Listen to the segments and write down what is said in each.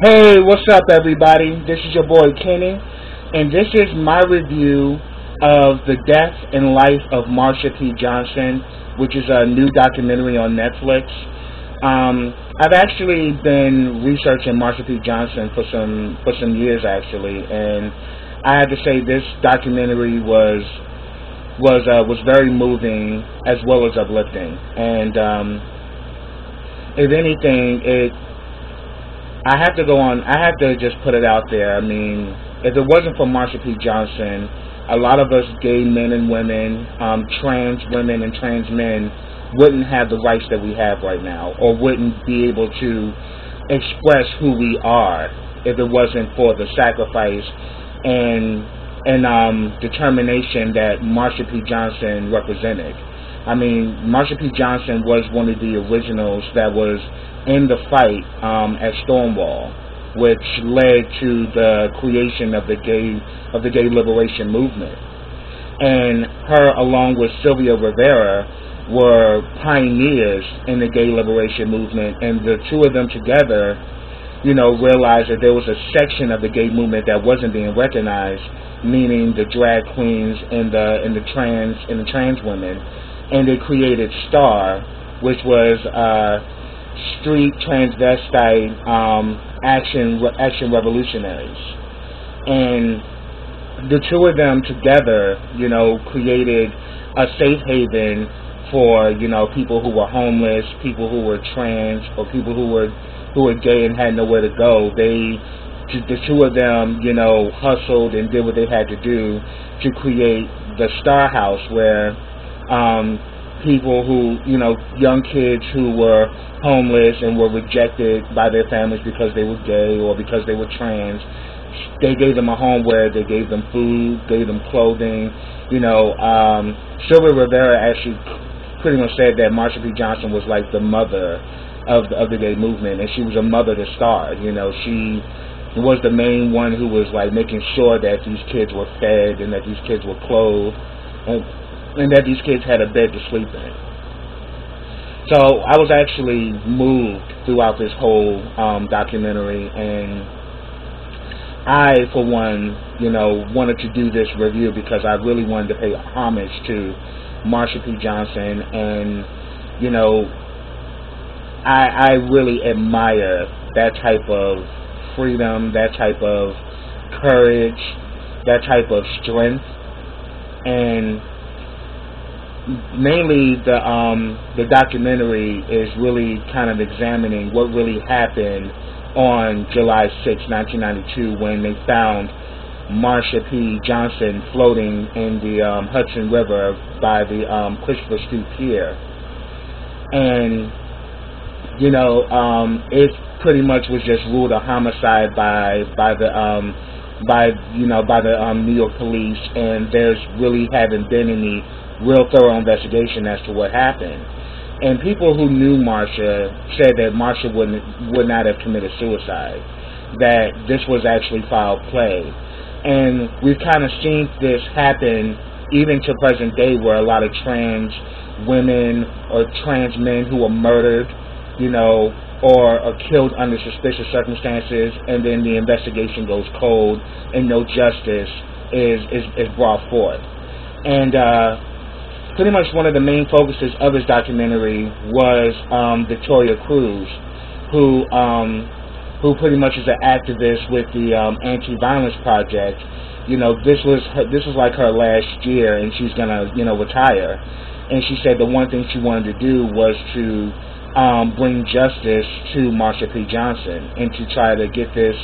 Hey, what's up, everybody? This is your boy Kenny, and this is my review of The Death and Life of Marsha P. Johnson, which is a new documentary on Netflix. I've actually been researching Marsha P. Johnson for some years, actually, and I have to say this documentary was very moving as well as uplifting, and if anything, I have to go on. I have to just put it out there. I mean, if it wasn't for Marsha P. Johnson, a lot of us gay men and women, trans women and trans men, wouldn't have the rights that we have right now, or wouldn't be able to express who we are if it wasn't for the sacrifice and determination that Marsha P. Johnson represented. I mean, Marsha P. Johnson was one of the originals that was in the fight at Stonewall, which led to the creation of the gay liberation movement. And her, along with Sylvia Rivera, were pioneers in the gay liberation movement. And the two of them together, realized that there was a section of the gay movement that wasn't being recognized, meaning the drag queens and the trans women. And they created STAR, which was street transvestite action revolutionaries. And the two of them together, created a safe haven for, people who were homeless, people who were trans, or people who were gay and had nowhere to go. The two of them, hustled and did what they had to do to create the Star House, where people who, young kids who were homeless and were rejected by their families because they were gay or because they were trans, they gave them a home where they gave them food, gave them clothing. Sylvia Rivera actually pretty much said that Marsha P. Johnson was like the mother of the gay movement, and she was a mother to Star. She was the main one who was like making sure that these kids were fed and that these kids were clothed, and that these kids had a bed to sleep in. So I was actually moved throughout this whole documentary, and I, for one, wanted to do this review because I really wanted to pay homage to Marsha P. Johnson, and I really admire that type of freedom, that type of courage, that type of strength, and mainly the documentary is really kind of examining what really happened on July 6, 1992, when they found Marsha P. Johnson floating in the Hudson River by the Christopher Street Pier. And it pretty much was just ruled a homicide by the New York police, and there's really haven't been any real thorough investigation as to what happened. And people who knew Marsha said that Marsha would not have committed suicide, that this was actually foul play. And we've kind of seen this happen even to present day, where a lot of trans women or trans men who are murdered, or are killed under suspicious circumstances, and then the investigation goes cold and no justice is brought forth. And pretty much one of the main focuses of his documentary was Victoria Cruz, who pretty much is an activist with the Anti-Violence Project. This was like her last year, and she's gonna retire. And she said the one thing she wanted to do was to bring justice to Marsha P. Johnson, and to try to get this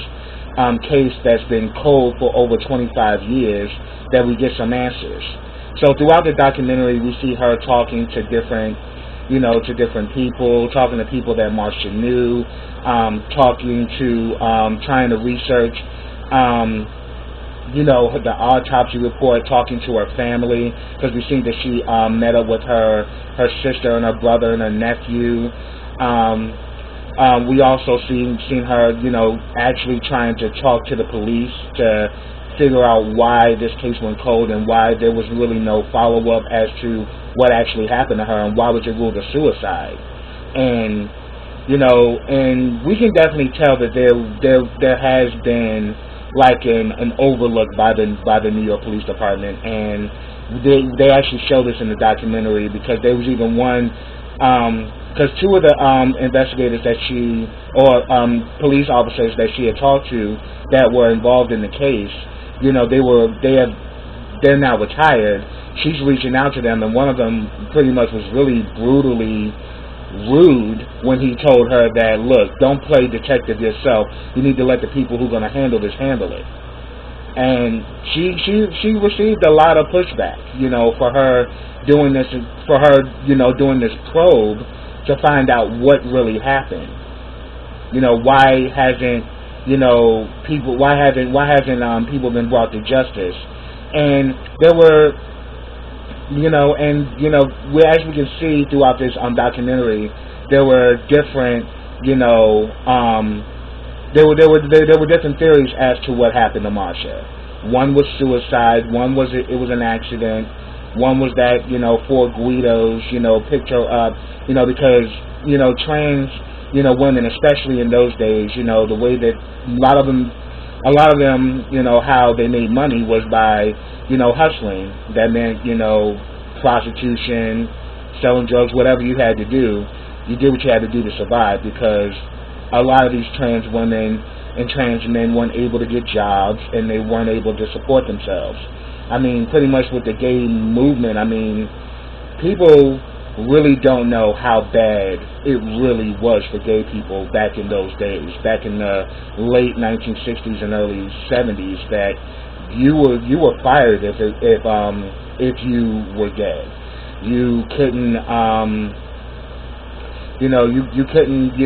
case that's been cold for over 25 years, that we get some answers. So throughout the documentary, we see her talking to different people, talking to people that Marsha knew, trying to research, the autopsy report, talking to her family, because we seen that she met up with her sister and her brother and her nephew. We also seen her, actually trying to talk to the police to figure out why this case went cold and why there was really no follow-up as to what actually happened to her and why was it ruled a suicide. And And we can definitely tell that there has been like an overlook by the New York Police Department, and they actually show this in the documentary, because there was even one, because two of the investigators that police officers that she had talked to that were involved in the case, they're now retired. She's reaching out to them, and one of them pretty much was really brutally rude when he told her that, look, don't play detective yourself. You need to let the people who are going to handle this handle it. And she received a lot of pushback, for her doing this doing this probe to find out what really happened. Why hasn't people been brought to justice? And there were as we can see throughout this documentary, there were different, there were different theories as to what happened to Marsha. One was suicide. One was it was an accident. One was that 4 Guidos picked her up, because trans women, especially in those days, the way that a lot of them, how they made money was by, hustling. That meant, prostitution, selling drugs, whatever you had to do. You did what you had to do to survive, because a lot of these trans women and trans men weren't able to get jobs, and they weren't able to support themselves. Pretty much with the gay movement, people really don't know how bad it really was for gay people back in those days, back in the late 1960s and early 70s, that you were fired if you were gay. You couldn't you couldn't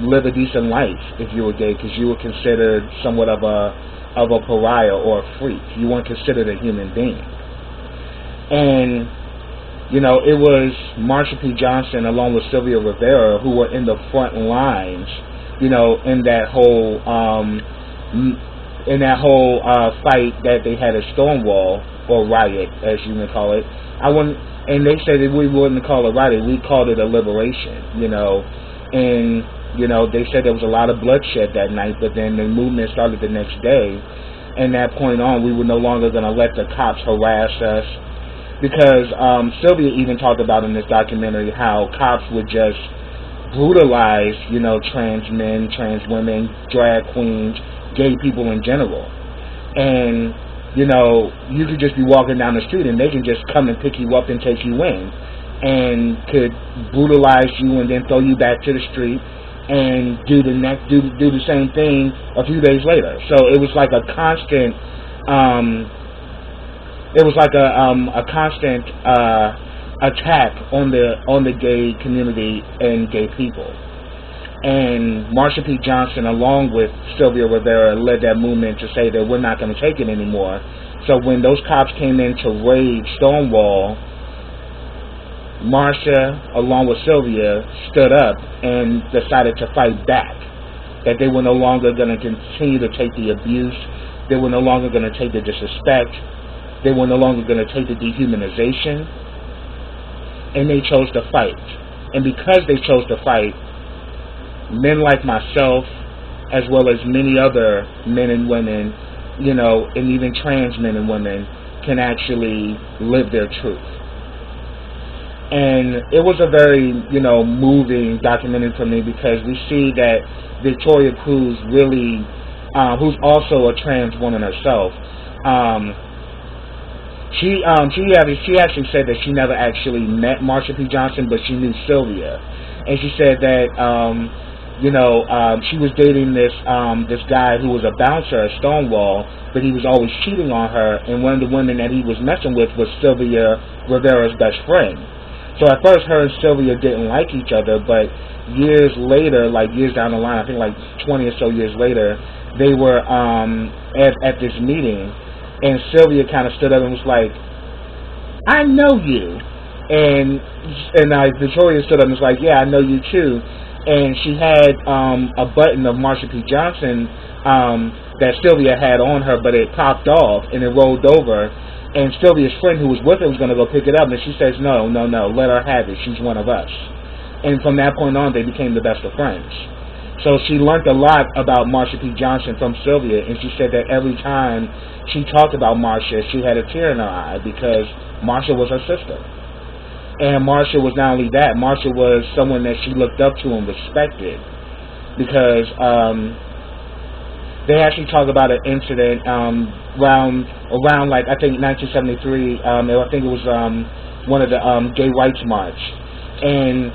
live a decent life if you were gay, because you were considered somewhat of a pariah or a freak. You weren't considered a human being. And it was Marsha P. Johnson along with Sylvia Rivera who were in the front lines, in that whole fight that they had at Stonewall, or riot, as you may call it. And they said that we wouldn't call it a riot, we called it a liberation, and they said there was a lot of bloodshed that night, but then the movement started the next day, and that point on, we were no longer going to let the cops harass us. Because Sylvia even talked about in this documentary how cops would just brutalize, trans men, trans women, drag queens, gay people in general. And, you could just be walking down the street and they can just come and pick you up and take you in, and could brutalize you and then throw you back to the street and do the same thing a few days later. So it was like a constant attack on the gay community and gay people. And Marsha P. Johnson, along with Sylvia Rivera, led that movement to say that we're not going to take it anymore. So when those cops came in to raid Stonewall, Marsha, along with Sylvia, stood up and decided to fight back. That they were no longer going to continue to take the abuse. They were no longer going to take the disrespect. They were no longer going to take the dehumanization, and they chose to fight. And because they chose to fight, men like myself, as well as many other men and women, and even trans men and women, can actually live their truth. And it was a very, moving documentary for me, because we see that Victoria Cruz really, who's also a trans woman herself, She actually said that she never actually met Marsha P. Johnson, but she knew Sylvia, and she said that she was dating this guy who was a bouncer at Stonewall, but he was always cheating on her, and one of the women that he was messing with was Sylvia Rivera's best friend. So at first, her and Sylvia didn't like each other, but years later, like years down the line, I think like 20 or so years later, they were at this meeting. And Sylvia kind of stood up and was like, I know you. And Victoria stood up and was like, yeah, I know you too. And she had a button of Marsha P. Johnson that Sylvia had on her, but it popped off and it rolled over. And Sylvia's friend who was with her was going to go pick it up. And she says, no, let her have it. She's one of us. And from that point on, they became the best of friends. So she learned a lot about Marsha P. Johnson from Sylvia, and she said that every time she talked about Marsha, she had a tear in her eye because Marsha was her sister. And Marsha was not only that, Marsha was someone that she looked up to and respected because they actually talk about an incident around like I think 1973. I think it was one of the gay rights march, and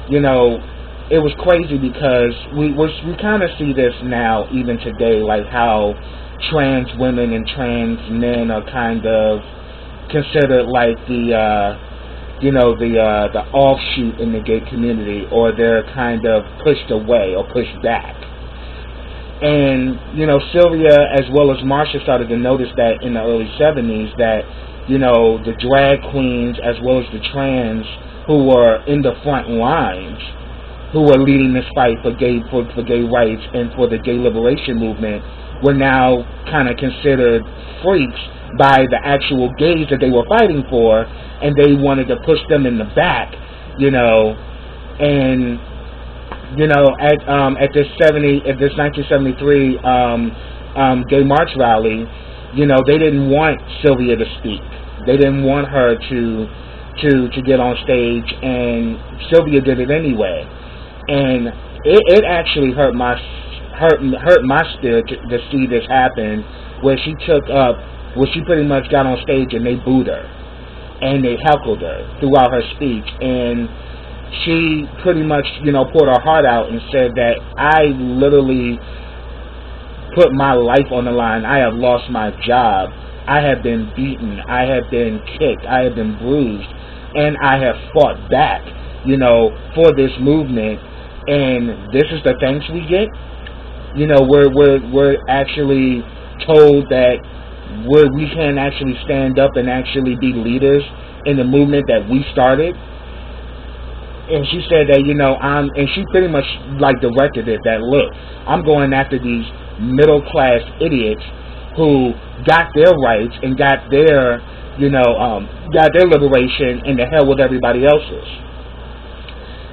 you know, it was crazy because we kind of see this now even today, like how trans women and trans men are kind of considered like the offshoot in the gay community, or they're kind of pushed away or pushed back. And you know, Sylvia as well as Marsha started to notice that in the early 70s that you know the drag queens as well as the trans who were in the front lines, who were leading this fight for gay rights and for the gay liberation movement, were now kind of considered freaks by the actual gays that they were fighting for, and they wanted to push them in the back, you know. And you know, at this 1973 gay march rally, you know, they didn't want Sylvia to speak. They didn't want her to get on stage, and Sylvia did it anyway. And it actually hurt my spirit to see this happen, where she pretty much got on stage and they booed her and they heckled her throughout her speech, and she pretty much, you know, poured her heart out and said that I literally put my life on the line. I have lost my job. I have been beaten. I have been kicked. I have been bruised, and I have fought back, you know, for this movement. And this is the thanks we get. You know, we're actually told that we can actually stand up and actually be leaders in the movement that we started. And she said that, you know, and she pretty much like directed it that, look, I'm going after these middle class idiots who got their rights and got their, you know, got their liberation, and the hell with everybody else's.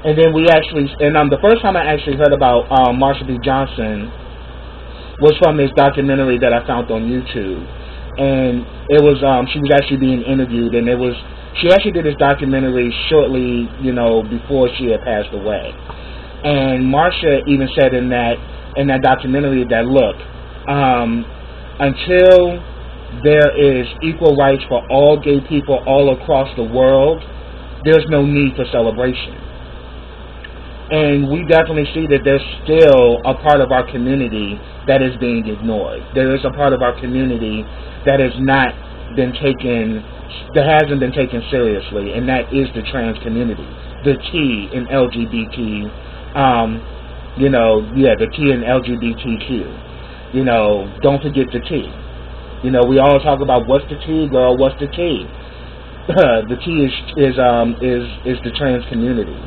And then the first time I actually heard about Marsha P. Johnson was from this documentary that I found on YouTube. And it was, she was actually being interviewed, and she actually did this documentary shortly, you know, before she had passed away. And Marsha even said in that documentary that, look, until there is equal rights for all gay people all across the world, there's no need for celebration. And we definitely see that there's still a part of our community that is being ignored. There is a part of our community that hasn't been taken seriously, and that is the trans community, the T in LGBT, the T in LGBTQ. You know, don't forget the T. You know, we all talk about what's the T, girl, what's the T? The T is the trans community,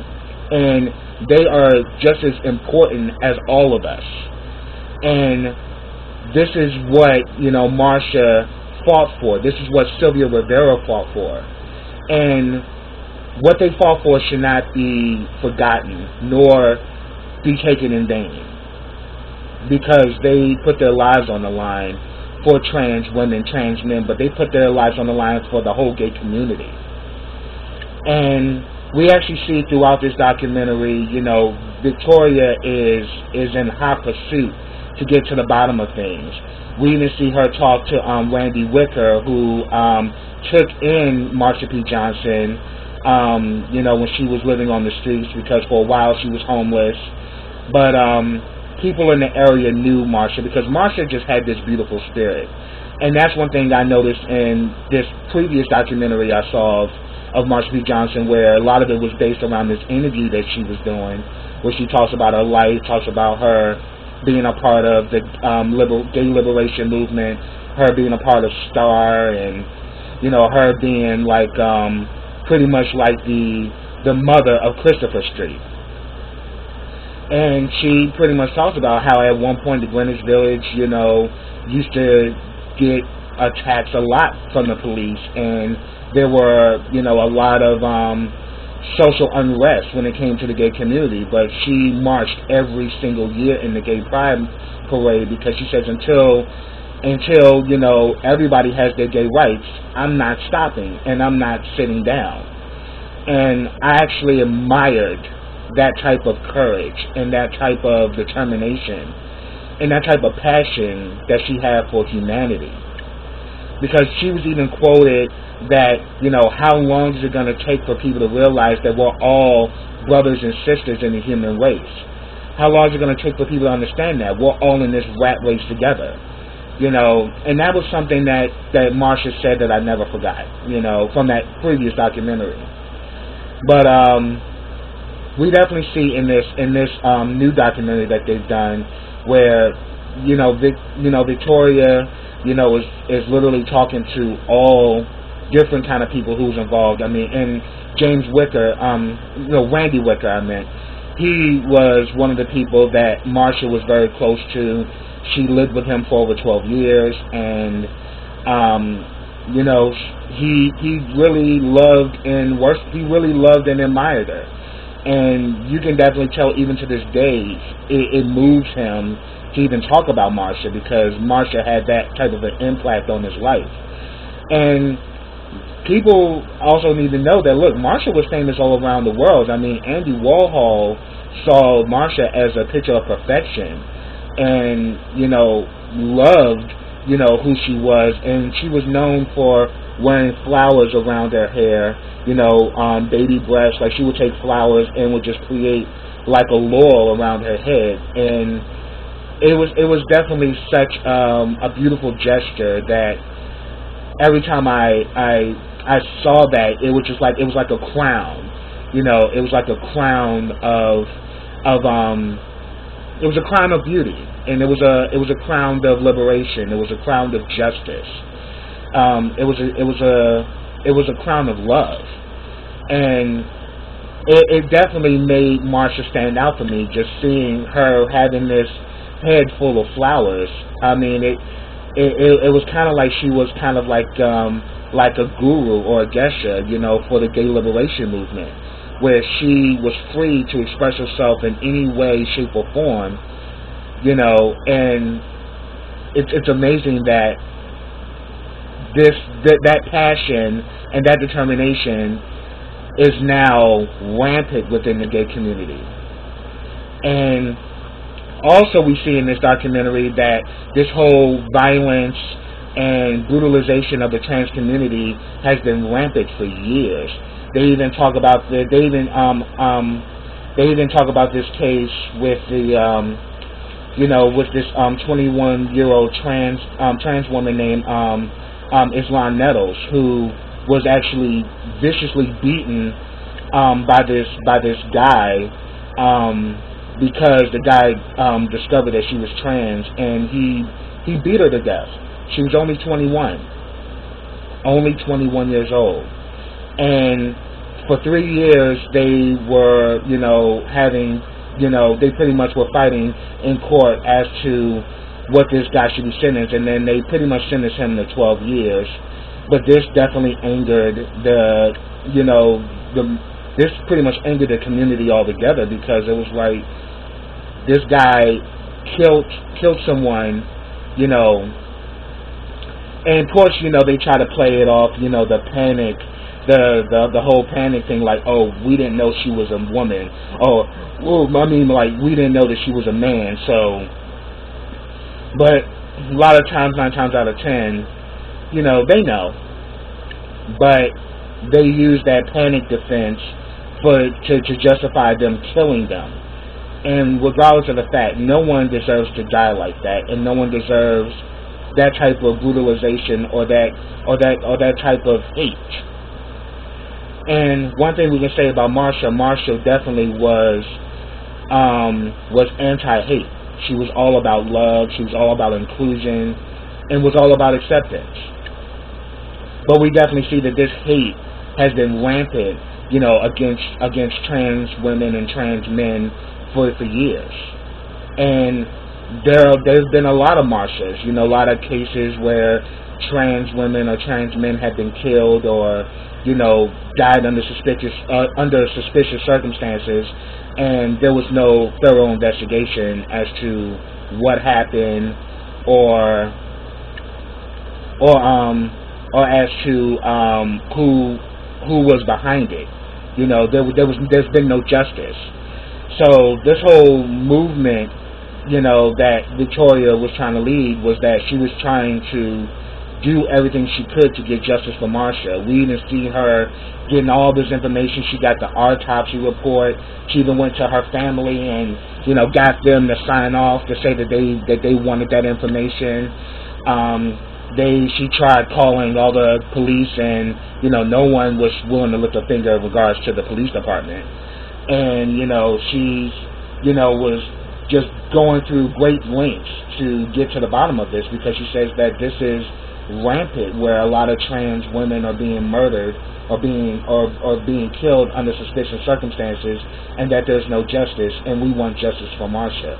and they are just as important as all of us. And this is what, you know, Marsha fought for. This is what Sylvia Rivera fought for. And what they fought for should not be forgotten nor be taken in vain, because they put their lives on the line for trans women, trans men, but they put their lives on the line for the whole gay community. And we actually see throughout this documentary, you know, Victoria is in hot pursuit to get to the bottom of things. We even see her talk to Randy Wicker, who took in Marsha P. Johnson, you know, when she was living on the streets, because for a while she was homeless. But people in the area knew Marsha because Marsha just had this beautiful spirit. And that's one thing I noticed in this previous documentary I saw of Marsha P. Johnson, where a lot of it was based around this interview that she was doing, where she talks about her life, talks about her being a part of the gay liberation movement, her being a part of STAR, and, you know, her being like pretty much like the mother of Christopher Street. And she pretty much talks about how at one point the Greenwich Village, you know, used to get attacks a lot from the police, and there were, you know, a lot of social unrest when it came to the gay community, but she marched every single year in the gay pride parade because she says until everybody has their gay rights, I'm not stopping and I'm not sitting down. And I actually admired that type of courage and that type of determination and that type of passion that she had for humanity. Because she was even quoted that, how long is it going to take for people to realize that we're all brothers and sisters in the human race? How long is it going to take for people to understand that we're all in this rat race together? And that was something that Marsha said that I never forgot, from that previous documentary. But we definitely see in this new documentary that they've done where Victoria is literally talking to all different kind of people who's involved. I mean, and James Wicker, Randy Wicker, I meant. He was one of the people that Marsha was very close to. She lived with him for over 12 years, and he really loved and worshiped. He really loved and admired her, and you can definitely tell even to this day it moves him to even talk about Marsha because Marsha had that type of an impact on his life. And people also need to know that, look, Marsha was famous all around the world. I mean, Andy Warhol saw Marsha as a picture of perfection and, loved, who she was. And she was known for wearing flowers around her hair, baby breasts. Like, she would take flowers and would just create like a laurel around her head. And it was definitely such a beautiful gesture that every time I saw that, it was just like, it was like a crown, it was like a crown it was a crown of beauty, and it was a crown of liberation. It was a crown of justice. It was a crown of love, and it definitely made Marsha stand out for me. Just seeing her having this head full of flowers. I mean, it was kind of like she was kind of like a guru or a gesture, for the gay liberation movement, where she was free to express herself in any way, shape, or form, and it's amazing that that passion and that determination is now rampant within the gay community. And also we see in this documentary that this whole violence and brutalization of the trans community has been rampant for years. They even talk about this case with the with this 21-year-old trans woman named Islam Nettles, who was actually viciously beaten by this guy because the guy discovered that she was trans, and he beat her to death. She was only 21 years old, and for 3 years they were they pretty much were fighting in court as to what this guy should be sentenced, and then they pretty much sentenced him to 12 years. But this definitely angered this pretty much angered the community altogether, because it was like, this guy killed someone, and of course, they try to play it off, the panic, the whole panic thing, like, oh, we didn't know she was a woman, we didn't know that she was a man. So, but a lot of times, 9 times out of 10, they know, but they use that panic defense to justify them killing them. And regardless of the fact, no one deserves to die like that, and no one deserves that type of brutalization or that type of hate. And one thing we can say about Marsha definitely was anti-hate. She was all about love. She was all about inclusion, and was all about acceptance. But we definitely see that this hate has been rampant, against trans women and trans men for years. And there's been a lot of Marshas, a lot of cases where trans women or trans men have been killed or, died under suspicious circumstances, and there was no thorough investigation as to what happened or as to who was behind it. There's been no justice. So this whole movement, that Victoria was trying to lead was that she was trying to do everything she could to get justice for Marsha. We even see her getting all this information. She got the autopsy report. She even went to her family and, got them to sign off to say that they wanted that information. She tried calling all the police, and no one was willing to lift a finger in regards to the police department. And she's was just going through great lengths to get to the bottom of this, because she says that this is rampant, where a lot of trans women are being murdered or being killed under suspicious circumstances, and that there's no justice, and we want justice for Marsha.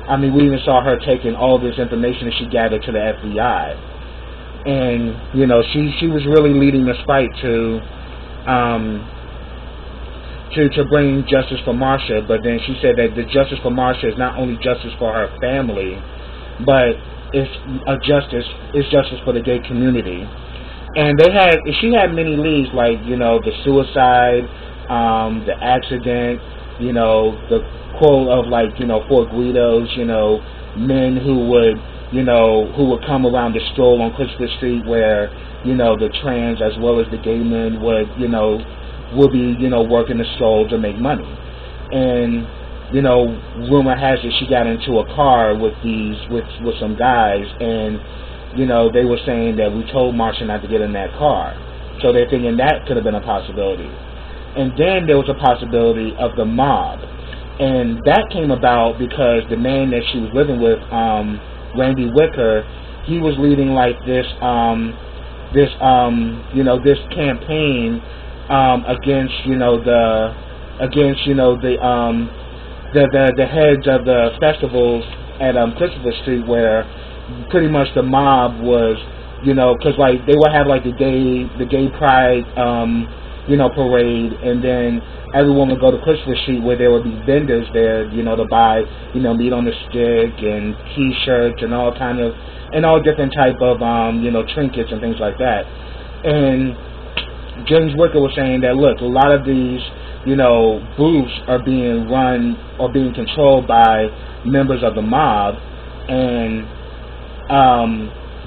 I mean, we even saw her taking all this information that she gathered to the FBI, and she was really leading this fight to bring justice for Marsha. But then she said that the justice for Marsha is not only justice for her family, but it's justice for the gay community. And she had many leads, like the suicide, the accident, the quote of Fort Guido's, men who would come around the stroll on Christopher Street, where the trans as well as the gay men would be working the stroll to make money. And rumor has it she got into a car with some guys, and they were saying that we told Marsha not to get in that car. So they're thinking that could have been a possibility. And then there was a possibility of the mob, and that came about because the man that she was living with, Randy Wicker, he was leading this campaign against the heads of the festivals at Christopher Street, where pretty much the mob was, because they would have the gay pride parade, and then everyone would go to Christopher Street, where there would be vendors there, to buy meat on the stick and T-shirts and all different type of trinkets and things like that. And James Wicker was saying that, look, a lot of these booths are being run or being controlled by members of the mob, and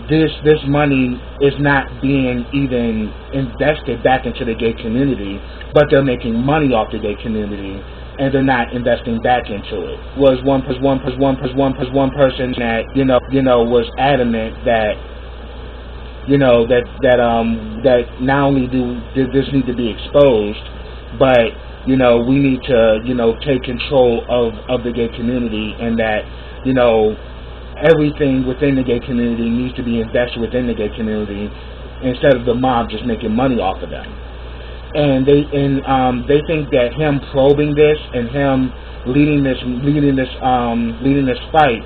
this money is not being even invested back into the gay community, but they're making money off the gay community, and they're not investing back into it. Was one person that was adamant that that not only did this need to be exposed, but we need to take control of the gay community, and that everything within the gay community needs to be invested within the gay community, instead of the mob just making money off of them. And they think that him probing this and him leading this fight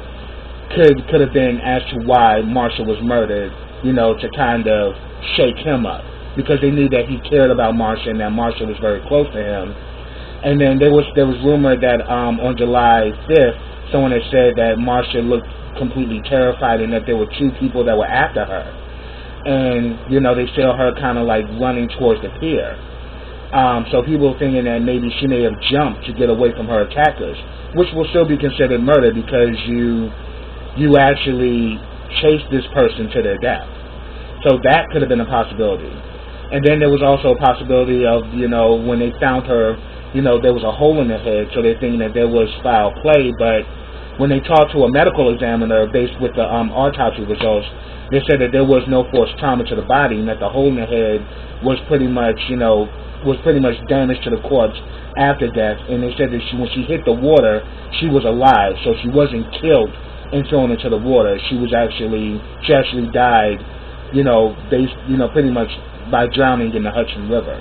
could have been as to why Marsha was murdered, to kind of shake him up, because they knew that he cared about Marsha and that Marsha was very close to him. And then there was rumor that on July 5th, someone had said that Marsha looked completely terrified, and that there were two people that were after her, and they saw her kind of running towards the pier. So people were thinking that maybe she may have jumped to get away from her attackers, which will still be considered murder, because you actually chased this person to their death. So that could have been a possibility. And then there was also a possibility of, when they found her, there was a hole in her head, so they're thinking that there was foul play. But when they talked to a medical examiner based with the autopsy results, they said that there was no forced trauma to the body, and that the hole in the head was pretty much damage to the corpse after death. And they said that when she hit the water, she was alive, so she wasn't killed and thrown into the water. She actually died, pretty much by drowning in the Hudson River.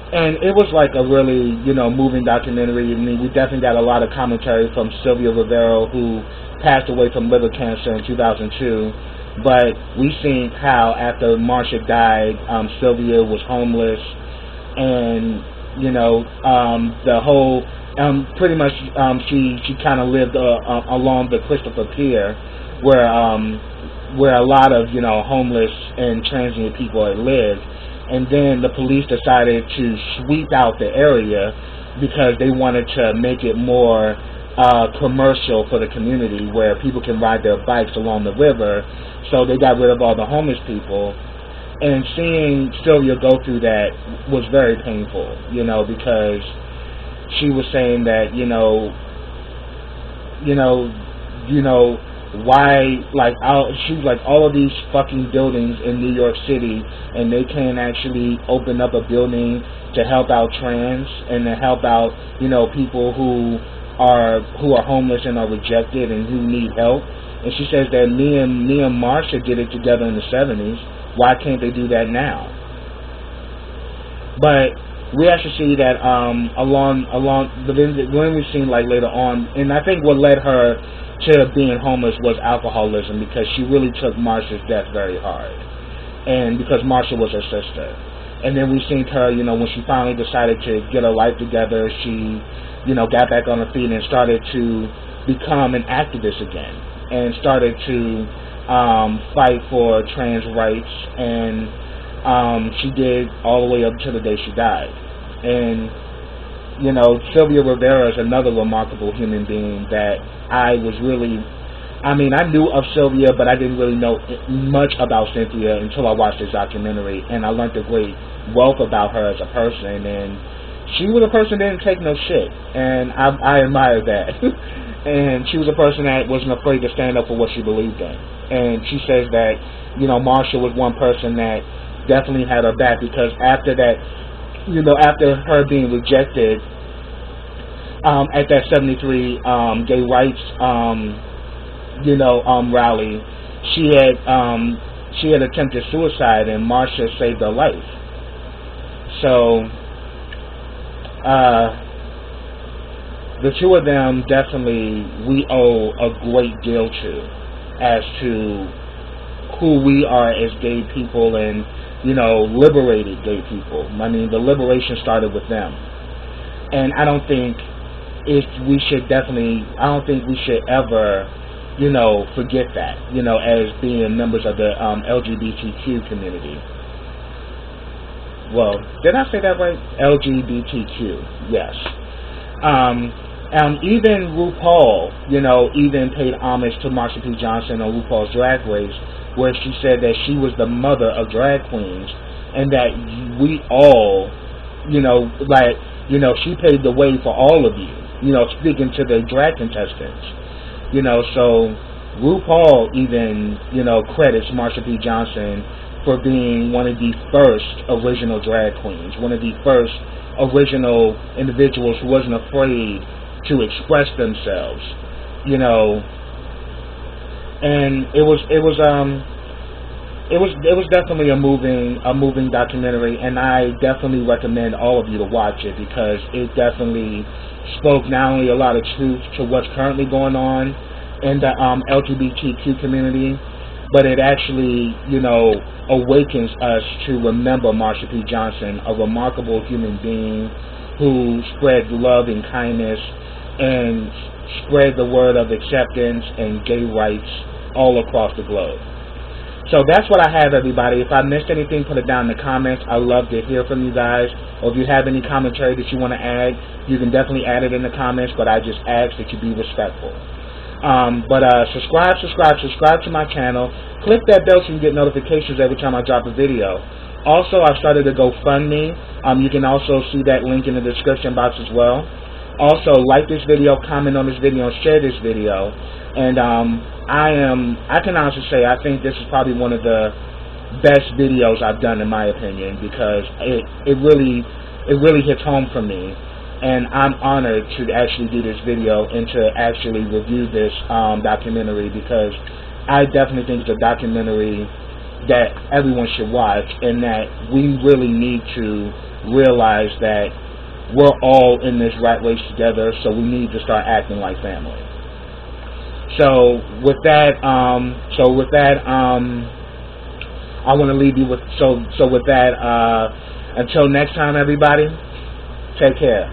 And it was like a really, moving documentary. I mean, we definitely got a lot of commentary from Sylvia Rivera, who passed away from liver cancer in 2002. But we seen how after Marsha died, Sylvia was homeless, and the whole pretty much she kind of lived along the Christopher Pier, where a lot of homeless and transient people had lived. And then the police decided to sweep out the area because they wanted to make it more commercial for the community, where people can ride their bikes along the river. So they got rid of all the homeless people. And seeing Sylvia go through that was very painful, because she was saying that, why, she was like, all of these fucking buildings in New York City, and they can't actually open up a building to help out trans and to help out, people who are homeless and are rejected and who need help. And she says that me and Marsha did it together in the 70s. Why can't they do that now? But we actually see that along when we've seen later on, and I think what led her to being homeless was alcoholism, because she really took Marsha's death very hard, and because Marsha was her sister. And then we've seen her, when she finally decided to get her life together, she, got back on her feet and started to become an activist again, and started to fight for trans rights, and she did all the way up to the day she died. And Sylvia Rivera is another remarkable human being that I knew of Sylvia, but I didn't really know much about Cynthia until I watched this documentary, and I learned a great wealth about her as a person. And she was a person that didn't take no shit, and I admire that. And she was a person that wasn't afraid to stand up for what she believed in. And she says that, Marsha was one person that definitely had her back, because after that, after her being rejected at that 73 gay rights, rally, she had attempted suicide, and Marsha saved her life. So the two of them definitely we owe a great deal to, as to who we are as gay people, and liberated gay people. I mean, the liberation started with them, and I don't think we should ever, forget that, as being members of the LGBTQ community. Well, did I say that right? LGBTQ, yes. Even RuPaul, even paid homage to Marsha P. Johnson on RuPaul's Drag Race, where she said that she was the mother of drag queens, and that we all, she paved the way for all of you, speaking to the drag contestants, so RuPaul even, credits Marsha P. Johnson for being one of the first original drag queens, one of the first original individuals who wasn't afraid to express themselves, and it was definitely a moving documentary, and I definitely recommend all of you to watch it, because it definitely spoke not only a lot of truth to what's currently going on in the LGBTQ community, but it actually, awakens us to remember Marsha P. Johnson, a remarkable human being who spread love and kindness and spread the word of acceptance and gay rights all across the globe. So that's what I have, everybody. If I missed anything, put it down in the comments. I love to hear from you guys. Or if you have any commentary that you want to add, you can definitely add it in the comments, but I just ask that you be respectful. Subscribe to my channel. Click that bell so you get notifications every time I drop a video. Also, I've started a GoFundMe. You can also see that link in the description box as well. Also, like this video, comment on this video, and share this video. And I can honestly say I think this is probably one of the best videos I've done, in my opinion, because it really hits home for me. And I'm honored to actually do this video and to actually review this documentary, because I definitely think it's a documentary that everyone should watch, and that we really need to realize that we're all in this rat race together, so we need to start acting like family. So with that, I want to leave you with, so with that, until next time, everybody, take care.